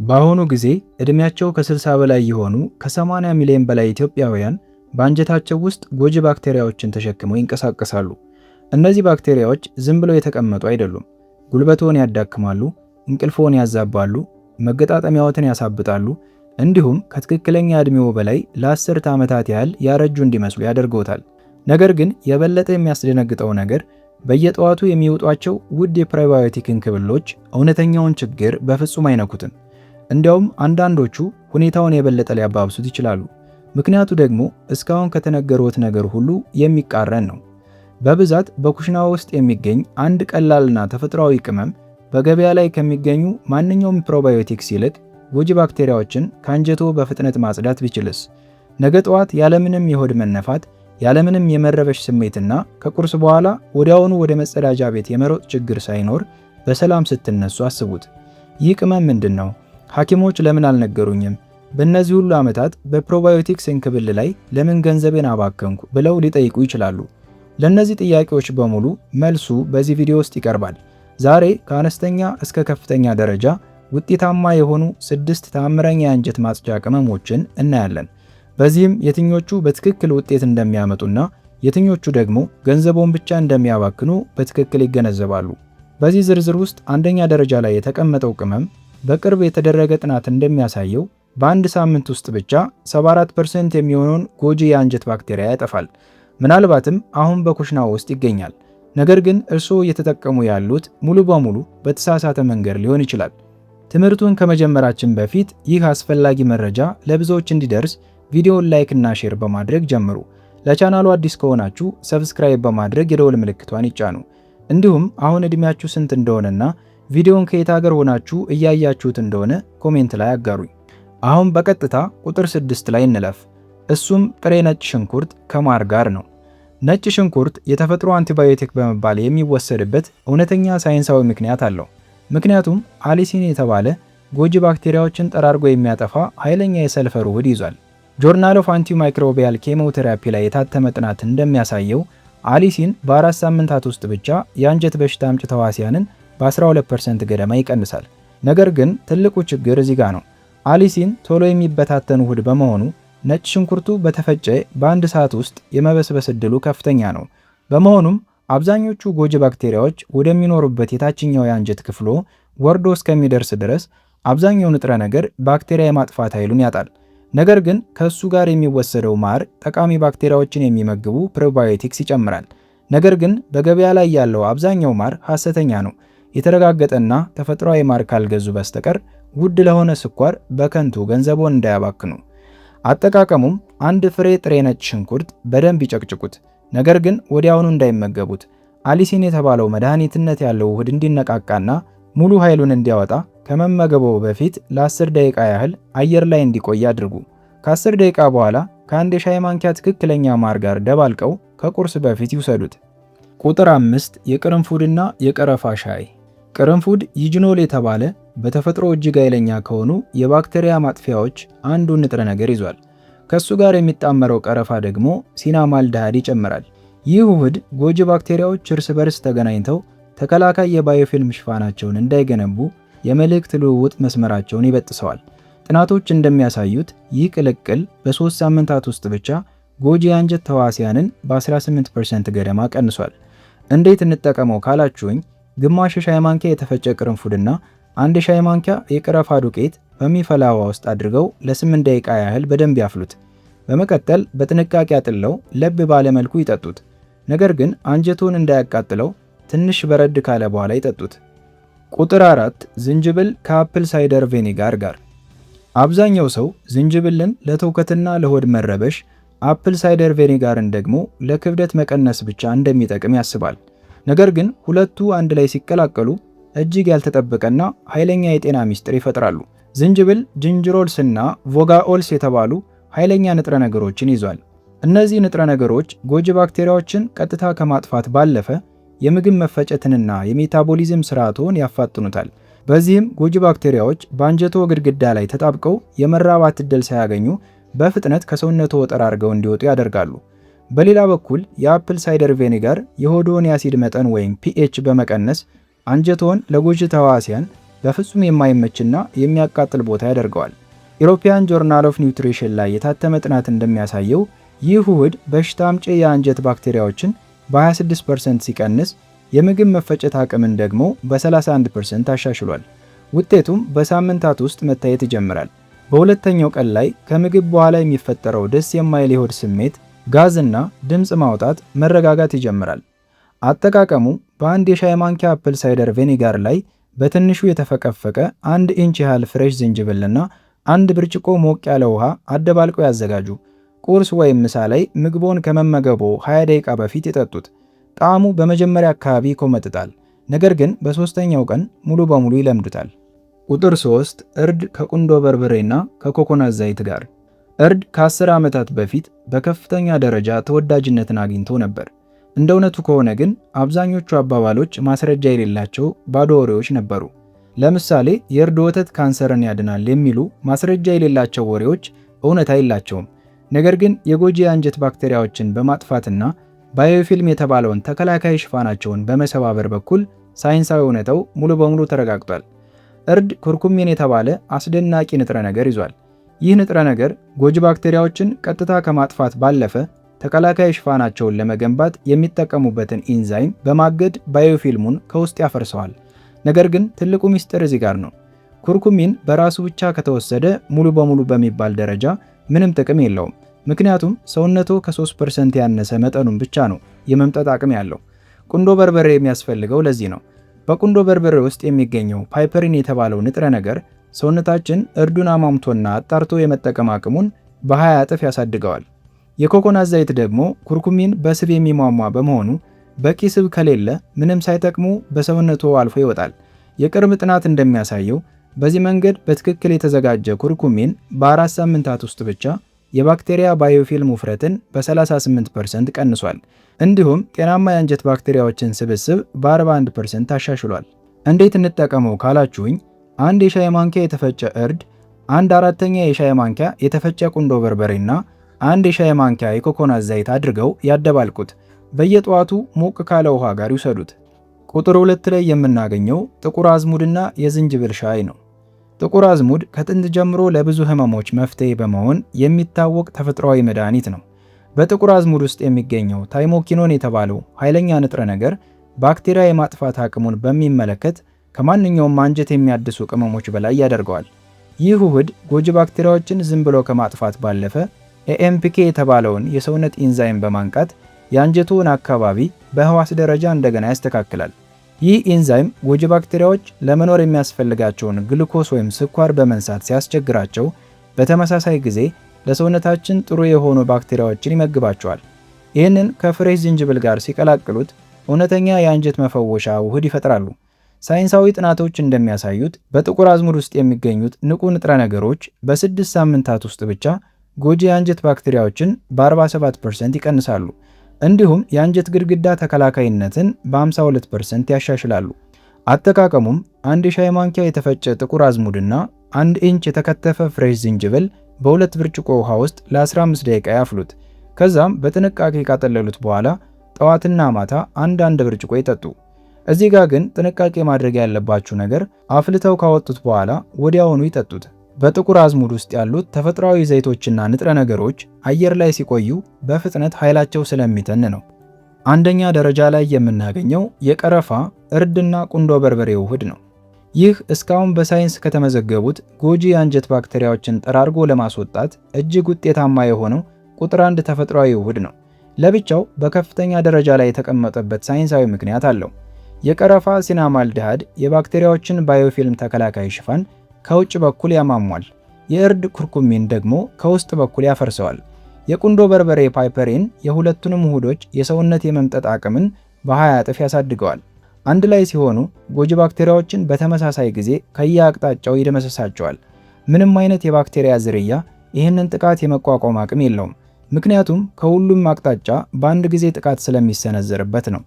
በአሁኑ ጊዜ ዕድሜያቸው ከ60 በላይ የሆኑ ከ80 ሚሊዮን በላይ ኢትዮጵያውያን በአንጀታቸው ውስጥ ጎጂ ባክቴሪያዎችን ተሸክመው ይንቀሳቀሳሉ። እነዚህ ባክቴሪያዎች ዝም ብለው የተቀመጡ አይደሉም። ጉልበትዎን ያዳክማሉ፣ እንቅልፍዎን ያዛባሉ፣ መገጣጠሚያዎትን ያሳብጣሉ፣ እንዲሁም ከትክክለኛ ዕድሜዎ በላይ ለ10 ዓመታት ያህል ያረጁ እንዲመስሉ ያደርገውታል። ነገር ግን የበለጠ የሚያስደነግጠው ነገር በየጠዋቱ የሚወጧቸው ውድ የፕሮባዮቲክ እንክብሎች እውነተኛውን ችግር በፍጹም አይነኩትም። እንዲያውም አንዳንዶቹ ሁኔታውን የበለጠ ሊያባብሱት ይችላሉ። ምክንያቱ ደግሞ እስካሁን ከተነገሩት ነገር ሁሉ የሚቃረን ነው። በብዛት በኩሽና ውስጥ የሚገኝ አንድ ቀላልና ተፈጥሯዊ ቅመም በገበያ ላይ ከሚገኙ ማንኛውም ፕሮባዮቲክስ ይልቅ ጎጂ ባክቴሪያዎችን ከአንጀቶ በፍጥነት ማጽዳት ቢችልስ? ነገ ጠዋት ያለምንም የሆድ መነፋት፣ ያለምንም የመረበሽ ስሜትና ከቁርስ በኋላ ወዲያውኑ ወደ መጸዳጃ ቤት የመሮጥ ችግር ሳይኖር በሰላም ስትነሱ አስቡት። ይህ ቅመም ምንድን ነው? ሐኪሞች ለምን አልነገሩኝም? በእነዚህ ሁሉ ዓመታት በፕሮባዮቲክስ እንክብል ላይ ለምን ገንዘቤን አባከንኩ ብለው ሊጠይቁ ይችላሉ። ለእነዚህ ጥያቄዎች በሙሉ መልሱ በዚህ ቪዲዮ ውስጥ ይቀርባል። ዛሬ ከአነስተኛ እስከ ከፍተኛ ደረጃ ውጤታማ የሆኑ 6 ተአምረኛ የአንጀት ማጽጃ ቅመሞችን እናያለን። በዚህም የትኞቹ በትክክል ውጤት እንደሚያመጡና የትኞቹ ደግሞ ገንዘቦን ብቻ እንደሚያባክኑ በትክክል ይገነዘባሉ። በዚህ ዝርዝር ውስጥ አንደኛ ደረጃ ላይ የተቀመጠው ቅመም በቅርብ የተደረገ ጥናት እንደሚያሳየው በአንድ ሳምንት ውስጥ ብቻ 74% የሚሆነውን ጎጂ የአንጀት ባክቴሪያ ያጠፋል። ምናልባትም አሁን በኩሽናው ውስጥ ይገኛል። ነገር ግን እርስዎ እየተጠቀሙ ያሉት ሙሉ በሙሉ በተሳሳተ መንገድ ሊሆን ይችላል። ትምህርቱን ከመጀመራችን በፊት ይህ አስፈላጊ መረጃ ለብዙዎች እንዲደርስ ቪዲዮውን ላይክ እና ሼር በማድረግ ጀምሩ። ለቻናሉ አዲስ ከሆናችሁ ሰብስክራይብ በማድረግ የደወል ምልክቷን ይጫኑ። እንዲሁም አሁን ዕድሜያችሁ ስንት እንደሆነና ቪዲዮውን ከየት ሀገር ሆናችሁ እያያችሁት እንደሆነ ኮሜንት ላይ አጋሩኝ። አሁን በቀጥታ ቁጥር 6 ላይ እንለፍ። እሱም ጥሬ ነጭ ሽንኩርት ከማር ጋር ነው። ነጭ ሽንኩርት የተፈጥሮ አንቲባዮቲክ በመባል የሚወሰድበት እውነተኛ ሳይንሳዊ ምክንያት አለው። ምክንያቱም አሊሲን የተባለ ጎጂ ባክቴሪያዎችን ጠራርጎ የሚያጠፋ ኃይለኛ የሰልፈር ውህድ ይዟል። ጆርናል ኦፍ አንቲማይክሮቢያል ኬሞቴራፒ ላይ የታተመ ጥናት እንደሚያሳየው አሊሲን በ4 ሳምንታት ውስጥ ብቻ የአንጀት በሽታ አምጪ ተዋሲያንን በ12% ገደማ ይቀንሳል። ነገር ግን ትልቁ ችግር እዚህ ጋር ነው። አሊሲን ቶሎ የሚበታተን ውህድ በመሆኑ ነጭ ሽንኩርቱ በተፈጨ በአንድ ሰዓት ውስጥ የመበስበስ ዕድሉ ከፍተኛ ነው። በመሆኑም አብዛኞቹ ጎጂ ባክቴሪያዎች ወደሚኖሩበት የታችኛው የአንጀት ክፍሎ ወርዶ እስከሚደርስ ድረስ አብዛኛው ንጥረ ነገር ባክቴሪያ የማጥፋት ኃይሉን ያጣል። ነገር ግን ከእሱ ጋር የሚወሰደው ማር ጠቃሚ ባክቴሪያዎችን የሚመግቡ ፕሮባዮቲክስ ይጨምራል። ነገር ግን በገበያ ላይ ያለው አብዛኛው ማር ሐሰተኛ ነው። የተረጋገጠና ተፈጥሯዊ ማር ካልገዙ በስተቀር ውድ ለሆነ ስኳር በከንቱ ገንዘቦን እንዳያባክኑ። አጠቃቀሙም አንድ ፍሬ ጥሬ ነጭ ሽንኩርት በደንብ ይጨቅጭቁት፣ ነገር ግን ወዲያውኑ እንዳይመገቡት። አሊሲን የተባለው መድኃኒትነት ያለው ውህድ እንዲነቃቃና ሙሉ ኃይሉን እንዲያወጣ ከመመገበው በፊት ለ10 ደቂቃ ያህል አየር ላይ እንዲቆይ አድርጉ። ከ10 ደቂቃ በኋላ ከአንድ የሻይ ማንኪያ ትክክለኛ ማር ጋር ደባልቀው ከቁርስ በፊት ይውሰዱት። ቁጥር 5 የቅርንፉድና የቀረፋ ሻይ። ቅርንፉድ ይጅኖል የተባለ በተፈጥሮ እጅግ ኃይለኛ ከሆኑ የባክቴሪያ ማጥፊያዎች አንዱ ንጥረ ነገር ይዟል። ከሱ ጋር የሚጣመረው ቀረፋ ደግሞ ሲናማልዳሃድ ይጨምራል። ይህ ውህድ ጎጂ ባክቴሪያዎች እርስ በርስ ተገናኝተው ተከላካይ የባዮፊልም ሽፋናቸውን እንዳይገነቡ የመልእክት ልውውጥ መስመራቸውን ይበጥሰዋል። ጥናቶች እንደሚያሳዩት ይህ ቅልቅል በ3 ሳምንታት ውስጥ ብቻ ጎጂ የአንጀት ተዋሲያንን በ18% ገደማ ቀንሷል። እንዴት እንጠቀመው ካላችሁኝ፣ ግማሽ ሻይ ማንኪያ የተፈጨ ቅርንፉድና 1 ሻይ ማንኪያ የቀረፋ ዱቄት በሚፈላ ውሃ ውስጥ አድርገው ለ8 ደቂቃ ያህል በደንብ ያፍሉት። በመቀጠል በጥንቃቄ አጥለው ለብ ባለ መልኩ ይጠጡት። ነገር ግን አንጀቶን እንዳያቃጥለው ትንሽ በረድ ካለ በኋላ ይጠጡት። ቁጥር 4 ዝንጅብል ከአፕል ሳይደር ቬኒጋር ጋር። አብዛኛው ሰው ዝንጅብልን ለትውከትና ለሆድ መረበሽ፣ አፕል ሳይደር ቬኒጋርን ደግሞ ለክብደት መቀነስ ብቻ እንደሚጠቅም ያስባል። ነገር ግን ሁለቱ አንድ ላይ ሲቀላቀሉ እጅግ ያልተጠበቀና ኃይለኛ የጤና ሚስጥር ይፈጥራሉ። ዝንጅብል ጂንጅሮልስ እና ቮጋኦልስ የተባሉ ኃይለኛ ንጥረ ነገሮችን ይዟል። እነዚህ ንጥረ ነገሮች ጎጂ ባክቴሪያዎችን ቀጥታ ከማጥፋት ባለፈ የምግብ መፈጨትንና የሜታቦሊዝም ስርዓቶን ያፋጥኑታል። በዚህም ጎጂ ባክቴሪያዎች በአንጀቶ ግድግዳ ላይ ተጣብቀው የመራባት ዕድል ሳያገኙ በፍጥነት ከሰውነቶ ጠራርገው እንዲወጡ ያደርጋሉ። በሌላ በኩል የአፕል ሳይደር ቬኒጋር የሆድዎን የአሲድ መጠን ወይም ፒኤች በመቀነስ አንጀቶን ለጎጂ ተዋሲያን በፍጹም የማይመችና የሚያቃጥል ቦታ ያደርገዋል። ኢሮፒያን ጆርናል ኦፍ ኒውትሪሽን ላይ የታተመ ጥናት እንደሚያሳየው ይህ ውህድ በሽታ አምጪ የአንጀት ባክቴሪያዎችን በ26% ሲቀንስ የምግብ መፈጨት አቅምን ደግሞ በ31% አሻሽሏል። ውጤቱም በሳምንታት ውስጥ መታየት ይጀምራል። በሁለተኛው ቀን ላይ ከምግብ በኋላ የሚፈጠረው ደስ የማይል የሆድ ስሜት፣ ጋዝና ድምፅ ማውጣት መረጋጋት ይጀምራል። አጠቃቀሙ በአንድ የሻይ ማንኪያ አፕል ሳይደር ቬኒጋር ላይ በትንሹ የተፈቀፈቀ 1 ኢንች ያህል ፍሬሽ ዝንጅብልና 1 ብርጭቆ ሞቅ ያለ ውሃ አደባልቀው ያዘጋጁ። ቁርስ ወይም ምሳ ላይ ምግቦን ከመመገቦ 20 ደቂቃ በፊት ይጠጡት። ጣዕሙ በመጀመሪያ አካባቢ ይኮመጥጣል፣ ነገር ግን በሶስተኛው ቀን ሙሉ በሙሉ ይለምዱታል። ቁጥር 3 እርድ ከቁንዶ በርበሬና ከኮኮናት ዘይት ጋር። እርድ ከ10 ዓመታት በፊት በከፍተኛ ደረጃ ተወዳጅነትን አግኝቶ ነበር። እንደ እውነቱ ከሆነ ግን አብዛኞቹ አባባሎች ማስረጃ የሌላቸው ባዶ ወሬዎች ነበሩ። ለምሳሌ የእርድ ወተት ካንሰርን ያድናል የሚሉ ማስረጃ የሌላቸው ወሬዎች እውነታ የላቸውም። ነገር ግን የጎጂ የአንጀት ባክቴሪያዎችን በማጥፋትና ባዮፊልም የተባለውን ተከላካይ ሽፋናቸውን በመሰባበር በኩል ሳይንሳዊ እውነታው ሙሉ በሙሉ ተረጋግጧል። እርድ ኩርኩሚን የተባለ አስደናቂ ንጥረ ነገር ይዟል። ይህ ንጥረ ነገር ጎጂ ባክቴሪያዎችን ቀጥታ ከማጥፋት ባለፈ ተከላካይ ሽፋናቸውን ለመገንባት የሚጠቀሙበትን ኢንዛይም በማገድ ባዮፊልሙን ከውስጥ ያፈርሰዋል። ነገር ግን ትልቁ ሚስጥር እዚህ ጋር ነው። ኩርኩሚን በራሱ ብቻ ከተወሰደ ሙሉ በሙሉ በሚባል ደረጃ ምንም ጥቅም የለውም። ምክንያቱም ሰውነቶ ከ3% ያነሰ መጠኑን ብቻ ነው የመምጠጥ አቅም ያለው። ቁንዶ በርበሬ የሚያስፈልገው ለዚህ ነው። በቁንዶ በርበሬ ውስጥ የሚገኘው ፓይፐሪን የተባለው ንጥረ ነገር ሰውነታችን እርዱን አሟምቶና አጣርቶ የመጠቀም አቅሙን በ20 እጥፍ ያሳድገዋል። የኮኮናት ዘይት ደግሞ ኩርኩሚን በስብ የሚሟሟ በመሆኑ በቂ ስብ ከሌለ ምንም ሳይጠቅሙ በሰውነቶ አልፎ ይወጣል። የቅርብ ጥናት እንደሚያሳየው በዚህ መንገድ በትክክል የተዘጋጀ ኩርኩሚን በ4 ሳምንታት ውስጥ ብቻ የባክቴሪያ ባዮፊልም ውፍረትን በ38% ቀንሷል። እንዲሁም ጤናማ የአንጀት ባክቴሪያዎችን ስብስብ በ41% አሻሽሏል። እንዴት እንጠቀመው ካላችሁኝ፣ አንድ የሻይ ማንኪያ የተፈጨ እርድ፣ 1/4ኛ የሻይ ማንኪያ የተፈጨ ቁንዶ በርበሬና 1 የሻይ ማንኪያ የኮኮናት ዘይት አድርገው ያደባልቁት። በየጠዋቱ ሞቅ ካለ ውሃ ጋር ይውሰዱት። ቁጥር 2 ላይ የምናገኘው ጥቁር አዝሙድና የዝንጅብል ሻይ ነው። ጥቁር አዝሙድ ከጥንት ጀምሮ ለብዙ ህመሞች መፍትሄ በመሆን የሚታወቅ ተፈጥሯዊ መድኃኒት ነው። በጥቁር አዝሙድ ውስጥ የሚገኘው ታይሞኪኖን የተባለው ኃይለኛ ንጥረ ነገር ባክቴሪያ የማጥፋት አቅሙን በሚመለከት ከማንኛውም አንጀት የሚያድሱ ቅመሞች በላይ ያደርገዋል። ይህ ውህድ ጎጂ ባክቴሪያዎችን ዝም ብሎ ከማጥፋት ባለፈ ኤኤምፒኬ የተባለውን የሰውነት ኢንዛይም በማንቃት የአንጀቱን አካባቢ በህዋስ ደረጃ እንደገና ያስተካክላል። ይህ ኢንዛይም ጎጂ ባክቴሪያዎች ለመኖር የሚያስፈልጋቸውን ግሉኮስ ወይም ስኳር በመንሳት ሲያስቸግራቸው፣ በተመሳሳይ ጊዜ ለሰውነታችን ጥሩ የሆኑ ባክቴሪያዎችን ይመግባቸዋል። ይህንን ከፍሬሽ ዝንጅብል ጋር ሲቀላቅሉት እውነተኛ የአንጀት መፈወሻ ውህድ ይፈጥራሉ። ሳይንሳዊ ጥናቶች እንደሚያሳዩት በጥቁር አዝሙድ ውስጥ የሚገኙት ንቁ ንጥረ ነገሮች በ6 ሳምንታት ውስጥ ብቻ ጎጂ የአንጀት ባክቴሪያዎችን በ47% ይቀንሳሉ። እንዲሁም የአንጀት ግድግዳ ተከላካይነትን በ52% ያሻሽላሉ። አጠቃቀሙም 1 ሻይ ማንኪያ የተፈጨ ጥቁር አዝሙድና 1 ኢንች የተከተፈ ፍሬሽ ዝንጅብል በ2 ብርጭቆ ውሃ ውስጥ ለ15 ደቂቃ ያፍሉት። ከዛም በጥንቃቄ ካጠለሉት በኋላ ጠዋትና ማታ 1 ብርጭቆ ይጠጡ። እዚህ ጋር ግን ጥንቃቄ ማድረግ ያለባችሁ ነገር አፍልተው ካወጡት በኋላ ወዲያውኑ ይጠጡት። በጥቁር አዝሙድ ውስጥ ያሉት ተፈጥሯዊ ዘይቶችና ንጥረ ነገሮች አየር ላይ ሲቆዩ በፍጥነት ኃይላቸው ስለሚተን ነው። አንደኛ ደረጃ ላይ የምናገኘው የቀረፋ እርድና ቁንዶ በርበሬ ውህድ ነው። ይህ እስካሁን በሳይንስ ከተመዘገቡት ጎጂ የአንጀት ባክቴሪያዎችን ጠራርጎ ለማስወጣት እጅግ ውጤታማ የሆነው ቁጥር 1 ተፈጥሯዊ ውህድ ነው። ለብቻው በከፍተኛ ደረጃ ላይ የተቀመጠበት ሳይንሳዊ ምክንያት አለው። የቀረፋ ሲናማልዲሃይድ የባክቴሪያዎችን ባዮፊልም ተከላካይ ሽፋን ከውጭ በኩል ያማሟል። የእርድ ኩርኩሚን ደግሞ ከውስጥ በኩል ያፈርሰዋል። የቁንዶ በርበሬ ፓይፐሪን የሁለቱንም ውህዶች የሰውነት የመምጠጥ አቅምን በ20 እጥፍ ያሳድገዋል። አንድ ላይ ሲሆኑ ጎጂ ባክቴሪያዎችን በተመሳሳይ ጊዜ ከየአቅጣጫው ይደመሰሳቸዋል። ምንም አይነት የባክቴሪያ ዝርያ ይህንን ጥቃት የመቋቋም አቅም የለውም፣ ምክንያቱም ከሁሉም አቅጣጫ በአንድ ጊዜ ጥቃት ስለሚሰነዘርበት ነው።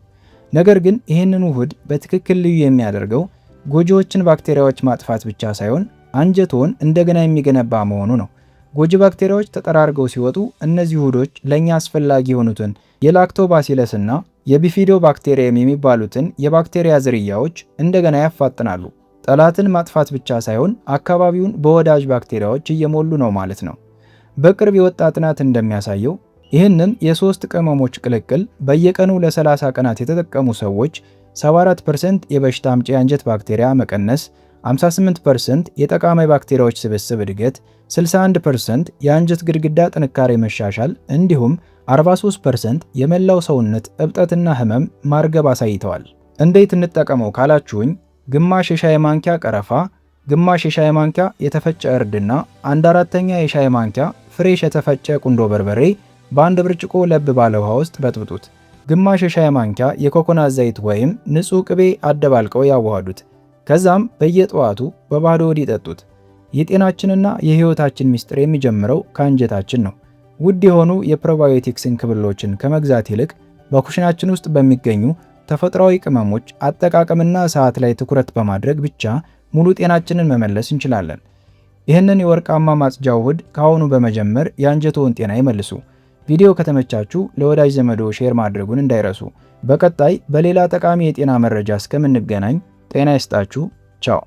ነገር ግን ይህንን ውህድ በትክክል ልዩ የሚያደርገው ጎጂዎችን ባክቴሪያዎች ማጥፋት ብቻ ሳይሆን አንጀቶን እንደገና የሚገነባ መሆኑ ነው። ጎጂ ባክቴሪያዎች ተጠራርገው ሲወጡ እነዚህ ውህዶች ለእኛ አስፈላጊ የሆኑትን የላክቶባሲለስ እና የቢፊዶ ባክቴሪየም የሚባሉትን የባክቴሪያ ዝርያዎች እንደገና ያፋጥናሉ። ጠላትን ማጥፋት ብቻ ሳይሆን አካባቢውን በወዳጅ ባክቴሪያዎች እየሞሉ ነው ማለት ነው። በቅርብ የወጣ ጥናት እንደሚያሳየው ይህንን የሶስት ቅመሞች ቅልቅል በየቀኑ ለ30 ቀናት የተጠቀሙ ሰዎች 74% የበሽታ አምጪ የአንጀት ባክቴሪያ መቀነስ፣ 58% የጠቃሚ ባክቴሪያዎች ስብስብ እድገት፣ 61% የአንጀት ግድግዳ ጥንካሬ መሻሻል እንዲሁም 43% የመላው ሰውነት እብጠትና ህመም ማርገብ አሳይተዋል። እንዴት እንጠቀመው ካላችሁኝ ግማሽ የሻይ ማንኪያ ቀረፋ፣ ግማሽ የሻይ ማንኪያ የተፈጨ እርድና 1/4 የሻይ ማንኪያ ፍሬሽ የተፈጨ ቁንዶ በርበሬ በአንድ ብርጭቆ ለብ ባለ ውሃ ውስጥ በጥብጡት። ግማሽ የሻይ ማንኪያ የኮኮናት ዘይት ወይም ንጹህ ቅቤ አደባልቀው ያዋሃዱት። ከዛም በየጠዋቱ በባዶ ሆድ ይጠጡት። የጤናችንና የህይወታችን ምስጢር የሚጀምረው ከአንጀታችን ነው። ውድ የሆኑ የፕሮባዮቲክስ እንክብሎችን ከመግዛት ይልቅ በኩሽናችን ውስጥ በሚገኙ ተፈጥሯዊ ቅመሞች አጠቃቀምና ሰዓት ላይ ትኩረት በማድረግ ብቻ ሙሉ ጤናችንን መመለስ እንችላለን። ይህንን የወርቃማ ማጽጃ ውህድ ከአሁኑ በመጀመር የአንጀቶውን ጤና ይመልሱ። ቪዲዮ ከተመቻችሁ ለወዳጅ ዘመዶ ሼር ማድረጉን እንዳይረሱ። በቀጣይ በሌላ ጠቃሚ የጤና መረጃ እስከምንገናኝ ጤና ይስጣችሁ። ቻው።